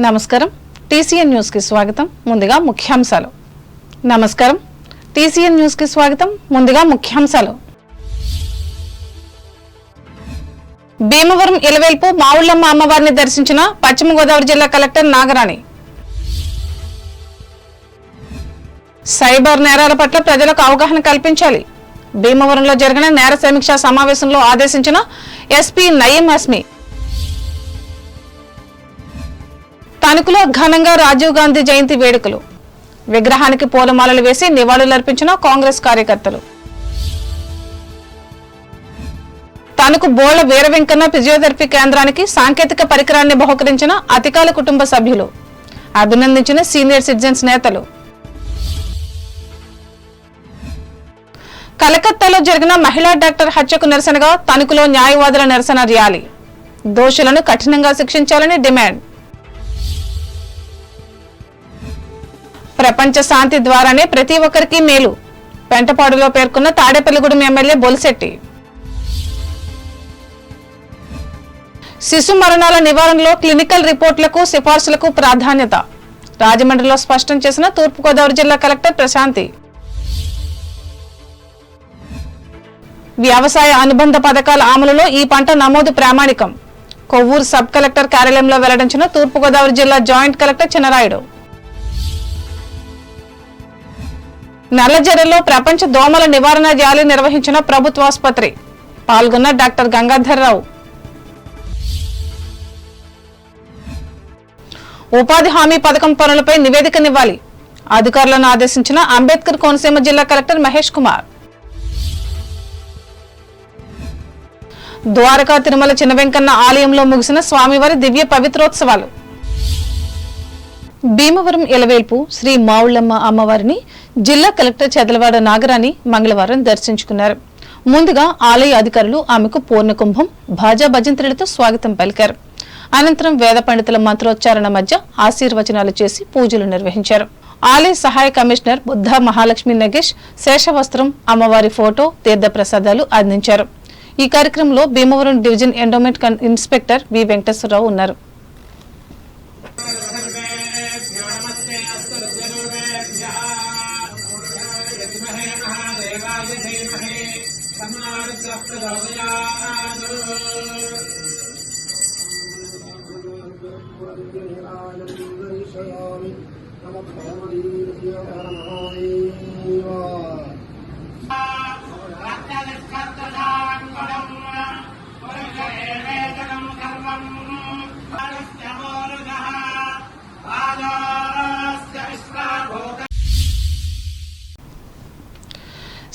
నమస్కారం TCN news కి స్వాగతం ముందుగా ముఖ్యాంశాలు నమస్కారం టీసీఎన్ న్యూస్ కి స్వాగతం ముందుగా ముఖ్యాంశాలు భీమవరం ఇలవేల్పు మావుళ్ళమ్మ అమ్మవారిని దర్శించిన పశ్చిమ గోదావరి జిల్లా కలెక్టర్ నాగరాణి సైబర్ నేరాల పట్ల ప్రజలకు అవగాహన కల్పించాలి భీమవరంలో జరిగిన నేర సమీక్షా సమావేశంలో ఆదేశించిన ఎస్పీ నయీం అస్మి తణుకులో ఘనంగా రాజీవ్ గాంధీ జయంతి వేడుకలు విగ్రహానికి పూలమాలలు వేసి నివాళులర్పించిన కాంగ్రెస్ కార్యకర్తలు తణుకు బోళ్ల వీర వెంకన్న ఫిజియోథెరపీ కేంద్రానికి సాంకేతిక పరికరాన్ని బహుకరించిన అతికాల కుటుంబ సభ్యులు అభినందించిన సీనియర్ సిటిజన్స్ నేతలు కలకత్తాలో జరిగిన మహిళా డాక్టర్ హత్యకు నిరసనగా తణుకులో న్యాయవాదుల నిరసన ర్యాలీ దోషులను కఠినంగా శిక్షించాలని డిమాండ్ ప్రపంచ శాంతి ద్వారానే ప్రతి ఒక్కరికి మేలు పెంటపాడులో పేర్కొన్న తాడేపల్లిగూడెం ఎమ్మెల్యే బొలిశెట్టి శిశు మరణాల నివారణలో క్లినికల్ రిపోర్టులకు సిఫార్సులకు ప్రాధాన్యత రాజమండ్రిలో స్పష్టం చేసిన తూర్పుగోదావరి జిల్లా కలెక్టర్ ప్రశాంతి వ్యవసాయ అనుబంధ పథకాల అమలులో ఈ పంట నమోదు ప్రామాణికం కొవ్వూరు సబ్ కలెక్టర్ కార్యాలయంలో వెల్లడించిన తూర్పుగోదావరి జిల్లా జాయింట్ కలెక్టర్ చినరాయుడు నల్లజర్లలో ప్రపంచ దోమల నివారణ ర్యాలీ నిర్వహించిన ప్రభుత్వ ఆసుపత్రి పాల్గొన్న డాక్టర్ గంగాధర్రావు ఉపాధి హామీ పథకం పనులపై నివేదికనివ్వాలి అధికారులను ఆదేశించిన అంబేద్కర్ కోనసీమ జిల్లా కలెక్టర్ మహేష్ కుమార్ ద్వారకా తిరుమల చిన్న వెంకన్న ఆలయంలో ముగిసిన స్వామివారి దివ్య పవిత్రోత్సవాలు భీమవరం ఇలవేల్పు శ్రీ మావుళ్ళమ్మ అమ్మవారిని జిల్లా కలెక్టర్ చెదలవాడ నాగరాణి మంగళవారం దర్శించుకున్నారు. ముందుగా ఆలయ అధికారులు ఆమెకు పూర్ణకుంభం భాజా భజంత్రులతో స్వాగతం పలికారు. అనంతరం వేద పండితుల మంత్రోచ్చారణ మధ్య ఆశీర్వచనాలు చేసి పూజలు నిర్వహించారు. ఆలయ సహాయ కమిషనర్ బుద్ధ మహాలక్ష్మి నగేష్ శేషవస్త్రం అమ్మవారి ఫోటో తీర్థ ప్రసాదాలు అందించారు. ఈ కార్యక్రమంలో Bhimavaram division endowment inspector V Venkateswararao ఉన్నారు.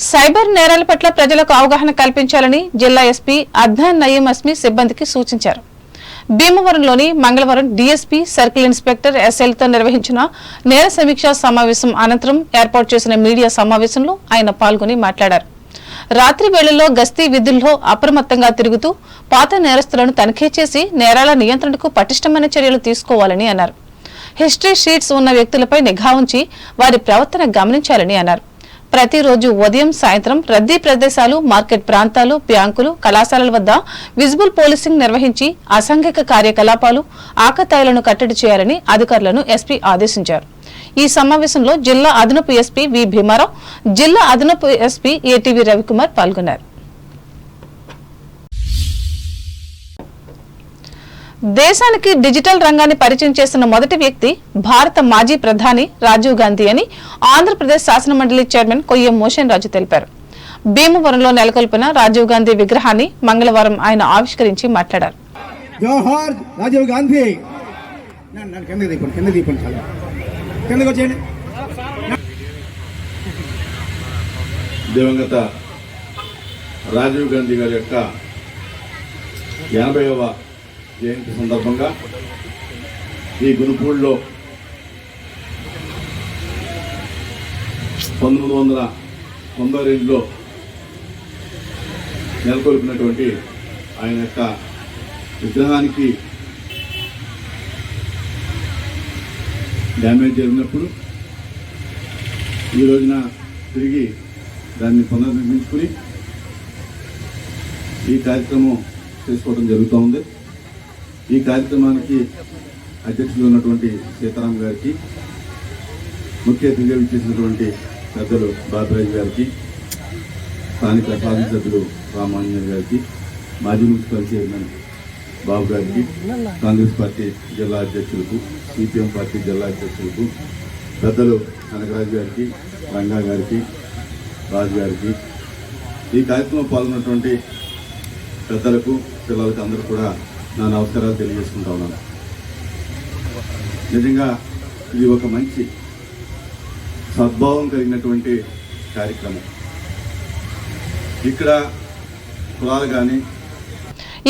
సైబర్ నేరాల పట్ల ప్రజలకు అవగాహన కల్పించాలని జిల్లా ఎస్పీ అద్నాన్ నయీం అస్మి సిబ్బందికి సూచించారు. భీమవరంలోని మంగళవారం డీఎస్పీ సర్కిల్ ఇన్స్పెక్టర్ ఎస్ఎల్తో నిర్వహించిన నేర సమీక్షా సమావేశం అనంతరం ఏర్పాటు చేసిన మీడియా సమావేశంలో ఆయన పాల్గొని మాట్లాడారు. రాత్రి వేళల్లో గస్తీ విధుల్లో అప్రమత్తంగా తిరుగుతూ పాత నేరస్తులను తనిఖీ చేసి నేరాల నియంత్రణకు పటిష్టమైన చర్యలు తీసుకోవాలని అన్నారు. హిస్టరీ షీట్స్ ఉన్న వ్యక్తులపై నిఘా ఉంచి వారి ప్రవర్తన గమనించాలని అన్నారు. ప్రతిరోజు ఉదయం సాయంత్రం రద్దీ ప్రదేశాలు మార్కెట్ ప్రాంతాలు బ్యాంకులు కళాశాలల వద్ద విజిబుల్ పోలీసింగ్ నిర్వహించి అసాంఘిక కార్యకలాపాలు ఆకతాయిలను కట్టడి చేయాలని అధికారులను ఎస్పీ ఆదేశించారు. ఈ సమావేశంలో జిల్లా అదనపు ఎస్పీ వి భీమారావు జిల్లా అదనపు ఎస్పీ ఏటీవీ రవికుమార్ పాల్గొన్నారు. దేశానికి డిజిటల్ రంగాన్ని పరిచయం చేసిన మొదటి వ్యక్తి భారత మాజీ ప్రధాని రాజీవ్ గాంధీ అని ఆంధ్రప్రదేశ్ శాసనమండలి చైర్మన్ కొయ్యం మోషన్ రాజు తెలిపారు. భీమవరంలో నెలకొల్పిన రాజీవ్ గాంధీ విగ్రహాన్ని మంగళవారం ఆయన ఆవిష్కరించి మాట్లాడారు. జోహార్ రాజీవ్ గాంధీ. దివంగత రాజీవ్ గాంధీ గారి యొక్క 80వ జయంతి సందర్భంగా ఈ గునుపూడిలో 1992లో నెలకొల్పినటువంటి ఆయన యొక్క విగ్రహానికి డ్యామేజ్ జరిగినప్పుడు ఈ రోజున తిరిగి దాన్ని పునర్నిర్మించుకుని ఈ కార్యక్రమం చేసుకోవడం జరుగుతూ ఉంది. ఈ కార్యక్రమానికి అధ్యక్షులు ఉన్నటువంటి సీతారాం గారికి, ముఖ్య అతిథిగా ఇచ్చేసినటువంటి పెద్దలు బాబురాజు గారికి, స్థానిక శాసనసభ్యులు రామాంజన్ గారికి, మాజీ మున్సిపల్ చైర్మన్ బాబు గారికి, కాంగ్రెస్ పార్టీ జిల్లా అధ్యక్షులకు, సిపిఎం పార్టీ జిల్లా అధ్యక్షులకు, పెద్దలు కనకరాజు గారికి, రంగా గారికి, రాజు గారికి, ఈ కార్యక్రమంలో పాల్గొన్నటువంటి పెద్దలకు, పిల్లలకు అందరూ కూడా నా నమస్కారాలు తెలియజేసుకుంటా ఉన్నాను. నిజంగా ఇది ఒక మంచి సద్భావం కలిగినటువంటి కార్యక్రమం. ఇక్కడ కులాలు కానీ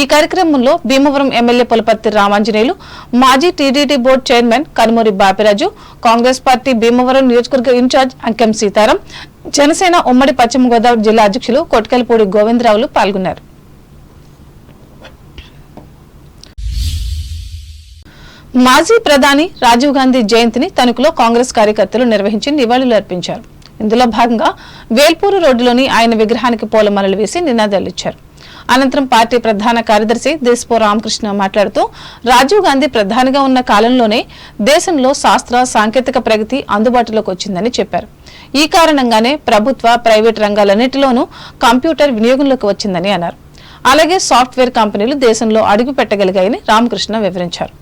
ఈ కార్యక్రమంలో భీమవరం ఎమ్మెల్యే పులపర్తి రామాంజనేయులు, మాజీ TDD board chairman Kanumuri Bapiraju, Congress party Bhimavaram నియోజకవర్గ ఇన్ఛార్జ్ అంకెం సీతారాం, జనసేన ఉమ్మడి పశ్చిమ గోదావరి జిల్లా అధ్యక్షులు కొట్కలపూడి గోవిందరావులు పాల్గొన్నారు. మాజీ ప్రధాని రాజీవ్ గాంధీ జయంతిని తణుకులో కాంగ్రెస్ కార్యకర్తలు నిర్వహించి నివాళులు అర్పించారు. ఇందులో భాగంగా వేల్పూరు రోడ్డులోని ఆయన విగ్రహానికి పూలమాలలు వేసి నినాదాలిచ్చారు. అనంతరం పార్టీ ప్రధాన కార్యదర్శి దేశపో రామకృష్ణ మాట్లాడుతూ రాజీవ్ గాంధీ ప్రధానిగా ఉన్న కాలంలోనే దేశంలో శాస్త్ర సాంకేతిక ప్రగతి అందుబాటులోకి వచ్చిందని చెప్పారు. ఈ కారణంగానే ప్రభుత్వ ప్రైవేటు రంగాలన్నింటిలోనూ కంప్యూటర్ వినియోగంలోకి వచ్చిందని అన్నారు. అలాగే సాఫ్ట్వేర్ కంపెనీలు దేశంలో అడుగు పెట్టగలిగాయని రామకృష్ణ వివరించారు.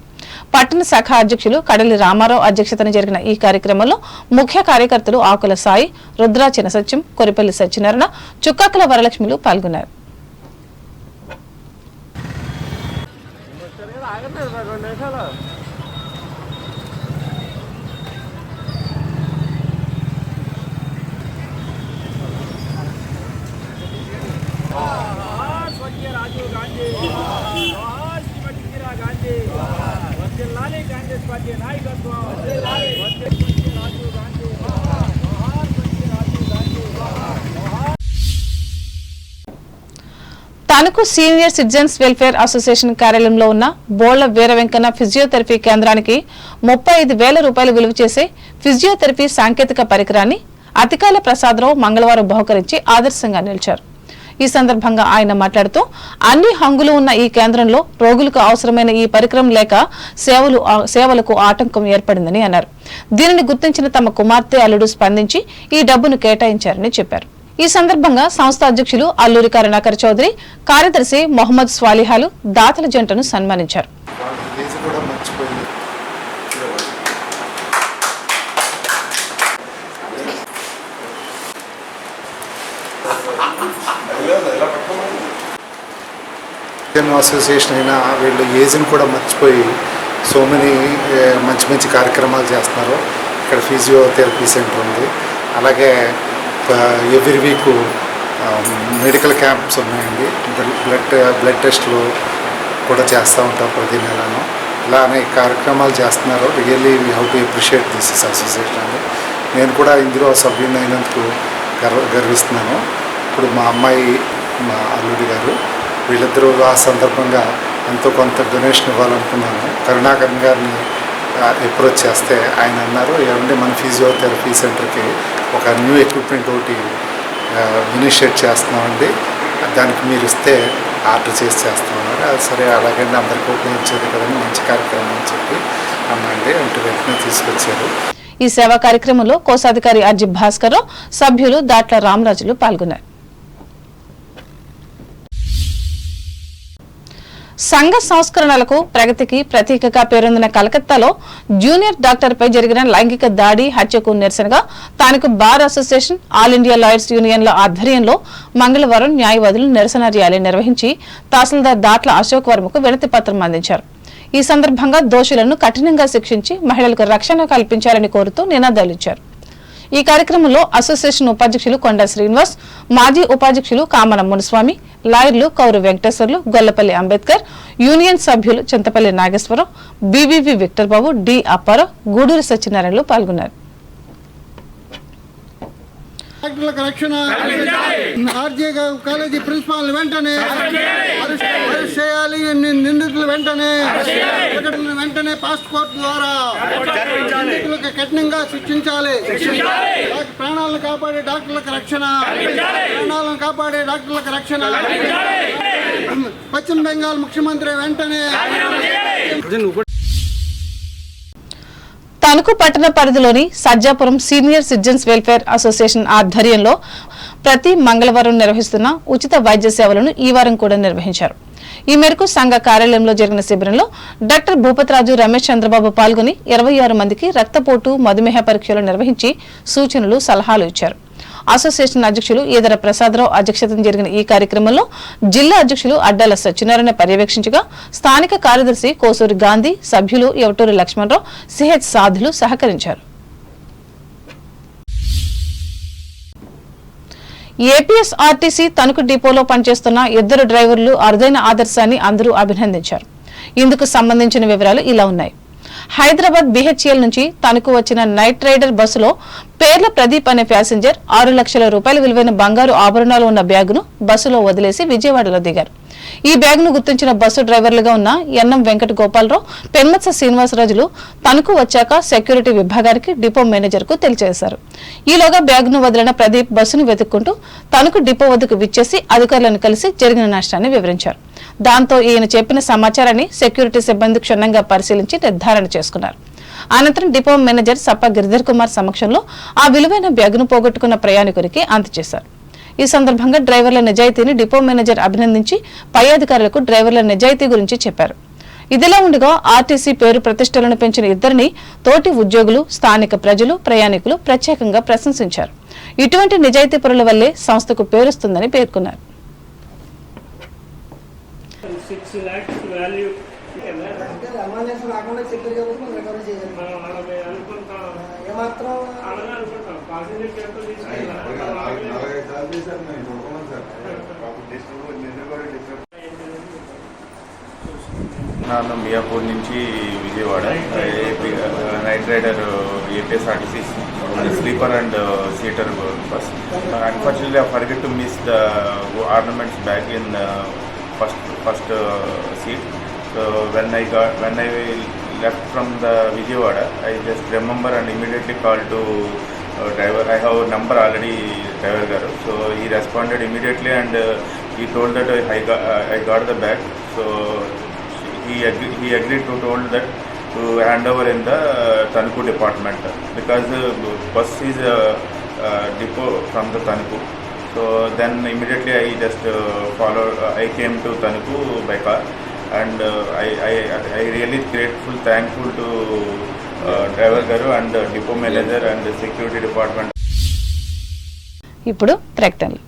పట్టణ శాఖ అధ్యక్షులు కడలి రామారావు అధ్యక్షతన జరిగిన ఈ కార్యక్రమంలో ముఖ్య కార్యకర్తలు ఆకుల సాయి, రుద్రా చినసత్యం, కొరిపల్లి సత్యనారాయణ, చుక్కాకుల వరలక్ష్మిలు పాల్గొన్నారు. Tanuku senior citizens welfare association కార్యాలయంలో ఉన్న బోళ్ల వీర వెంకన్న ఫిజియోథెరపీ కేంద్రానికి 35,000 రూపాయలు విలువ చేసే ఫిజియోథెరపీ సాంకేతిక పరికరాన్ని అతికాల ప్రసాదరావు మంగళవారం బహుకరించి ఆదర్శంగా నిలిచారు. ఈ సందర్భంగా ఆయన మాట్లాడుతూ అన్ని హంగులు ఉన్న ఈ కేంద్రంలో రోగులకు అవసరమైన ఈ పరికరం లేక సేవలకు ఆటంకం ఏర్పడిందని అన్నారు. దీనిని గుర్తించిన తమ కుమార్తె అల్లుడు స్పందించి ఈ డబ్బును కేటాయించారని చెప్పారు. ఈ సందర్భంగా సంస్థ అధ్యక్షులు అల్లూరి కరుణాకర్ చౌదరి, కార్యదర్శి మొహమ్మద్ స్వాలిహాలు దాతల జంటను సన్మానించారు. అసోసియేషన్ అయినా వీళ్ళు ఏజ్ని కూడా మర్చిపోయి సో మెనీ మంచి కార్యక్రమాలు చేస్తున్నారు. ఇక్కడ ఫిజియోథెరపీ సెంటర్ ఉంది. అలాగే ఎవ్రీ వీక్ మెడికల్ క్యాంప్స్ ఉన్నాయండి. బ్లడ్ టెస్టులు కూడా చేస్తూ ఉంటాం ప్రతి నెలను. ఇలా అనేక కార్యక్రమాలు చేస్తున్నారు. Really we have to appreciate this association అని. నేను కూడా ఇందులో సభ్యుని అయినందుకు గర్విస్తున్నాను. ఇప్పుడు మా అమ్మాయి, మా అల్లుడి గారు, వీళ్ళిద్దరూ ఆ సందర్భంగా ఎంతో కొంత డొనేషన్ ఇవ్వాలనుకున్నాను. కరుణాకర్ గారిని అప్రోచ్ చేస్తే ఆయన అన్నారు, ఏమంటే మన ఫిజియోథెరపీ సెంటర్కి ఒక న్యూ ఎక్విప్మెంట్ ఒకటి ఇనిషియేట్ చేస్తున్నామండి, దానికి మీరు ఇస్తే ఆర్డర్ చేస్తామన్నారు. అది సరే, అలాగండి, అందరికీ ఉపయోగించేది కదండి, మంచి కార్యక్రమం అని చెప్పి అమ్మండి అంటే వెంటనే తీసుకొచ్చారు. ఈ సేవా కార్యక్రమంలో కోశాధికారి అర్జి భాస్కర్, సభ్యులు దాట్ల రామరాజులు పాల్గొన్నారు. సంఘ సంస్కరణలకు ప్రగతికి ప్రతీకగా పేరొందిన కలకత్తాలో జూనియర్ డాక్టర్పై జరిగిన లైంగిక దాడి, హత్యకు నిరసనగా Tanuku bar association, all India lawyers యూనియన్ల ఆధ్వర్యంలో మంగళవారం న్యాయవాదులు నిరసన ర్యాలీ నిర్వహించి తహసీల్దార్ దాట్ల అశోక్ వర్మకు వినతి పత్రం అందించారు. ఈ సందర్భంగా దోషులను కఠినంగా శిక్షించి మహిళలకు రక్షణ కల్పించాలని కోరుతూ నినాదాలిచ్చారు. ఈ కార్యక్రమంలో అసోసియేషన్ ఉపాధ్యక్షులు కొండ శ్రీనివాస్, మాజీ ఉపాధ్యక్షులు కామన మునుస్వామి, లాయర్లు కౌరు వెంకటేశ్వర్లు, గొల్లపల్లి అంబేద్కర్, యూనియన్ సభ్యులు చింతపల్లి నాగేశ్వరరావు, బీవీవి విక్టర్ బాబు, డి అప్పారావు, గూడూరు సత్యనారాయణలు పాల్గొన్నారు. డాక్టర్లకు రక్షణ, ఆర్జే కాలేజీ ప్రిన్సిపాల్ వెంటనే అరెస్ట్ చేయాలి, నిందితులు వెంటనే పాస్ట్ కోర్టు ద్వారా నిందితులకు కఠినంగా శిక్షించాలి. ప్రాణాలను కాపాడే డాక్టర్లకు రక్షణ, పశ్చిమ బెంగాల్ ముఖ్యమంత్రి వెంటనే తణుకు పట్టణ పరిధిలోని Sajjapuram senior citizens welfare association ఆధ్వర్యంలో ప్రతి మంగళవారం నిర్వహిస్తున్న ఉచిత వైద్య సేవలను ఈ వారం కూడా నిర్వహించారు. ఈ మేరకు సంఘ కార్యాలయంలో జరిగిన శిబిరంలో డాక్టర్ భూపతిరాజు రమేష్ చంద్రబాబు పాల్గొని 26 మందికి రక్తపోటు మధుమేహ పరీక్షలు నిర్వహించి సూచనలు సలహాలు ఇచ్చారు. అసోసియేషన్ అధ్యక్షులు ఈదర ప్రసాదరావు అధ్యక్షతన జరిగిన ఈ కార్యక్రమంలో జిల్లా అధ్యక్షులు అడ్డాల సత్యనారాయణ పర్యవేక్షించగా స్థానిక కార్యదర్శి కోసూరి గాంధీ, సభ్యులు ఎవటూరి లక్ష్మణరావు, సిహెచ్ సాధులు సహకరించారు. ఏపీఎస్ఆర్టీసీ తణుకు డిపోలో పనిచేస్తున్న 2 డ్రైవర్లు అరుదైన ఆదర్శాన్ని అందరూ అభినందించారు. ఇందుకు సంబంధించిన వివరాలు ఇలా ఉన్నాయి. హైదరాబాద్ BHEL నుంచి తణుకు వచ్చిన నైట్ రైడర్ బస్సులో పేర్ల ప్రదీప్ అనే ప్యాసింజర్ 6 లక్షల రూపాయల విలువైన బంగారు ఆభరణాలు ఉన్న బ్యాగును బస్సులో వదిలేసి విజయవాడలో దిగారు. ఈ బ్యాగును గుర్తించిన బస్సు డ్రైవర్లుగా ఉన్న ఎన్ఎం వెంకట గోపాలరావు, పెన్మత్స శ్రీనివాసరాజులు తణుకు వచ్చాక సెక్యూరిటీ విభాగానికి డిపో మేనేజర్ కు తెలియజేశారు. ఈలోగా బ్యాగును వదిలిన ప్రదీప్ బస్సును వెతుక్కుంటూ తణుకు డిపో వద్దకు విచ్చేసి అధికారులను కలిసి జరిగిన నష్టాన్ని వివరించారు. దాంతో ఈయన చెప్పిన సమాచారాన్ని సెక్యూరిటీ సిబ్బంది క్షుణ్ణంగా పరిశీలించి నిర్ధారణ చేసుకున్నారు. అనంతరం డిపో మేనేజర్ సప్ప గిరిధర్ కుమార్ సమక్షంలో ఆ విలువైన బ్యాగును పోగొట్టుకున్న ప్రయాణికునికి అందజేశారు. ఈ సందర్భంగా డ్రైవర్ల నిజాయితీని డిపో మేనేజర్ అభినందించి పై అధికారులకు డ్రైవర్ల నిజాయితీ గురించి చెప్పారు. ఇదిలా ఉండగా ఆర్టీసీ పేరు ప్రతిష్టలను పెంచిన ఇద్దరిని తోటి ఉద్యోగులు, స్థానిక ప్రజలు, ప్రయాణికులు ప్రత్యేకంగా ప్రశంసించారు. ఇటువంటి నిజాయితీ పరుల వల్లే సంస్థకు పేరుస్తుందని పేర్కొన్నారు. 6 lakhs value ನಾನು మియాపూర్ నుంచి Vijayawada night rider APSRTC sleeper and seater bus. Unfortunately, I forget to miss the ornaments bag in first seat. So when I left from the Vijayawada, I just remember and immediately called to driver. I have a number already, driver garu. So he responded immediately and he told that I got the bag. So he agreed to told that to hand over in the Tanaku department because bus is depot from the Tanaku. So then immediately I just I came to Tanaku by car and I really grateful, thankful to driver garu and depot manager and the security department. ఇప్పుడు ప్రకటనలు.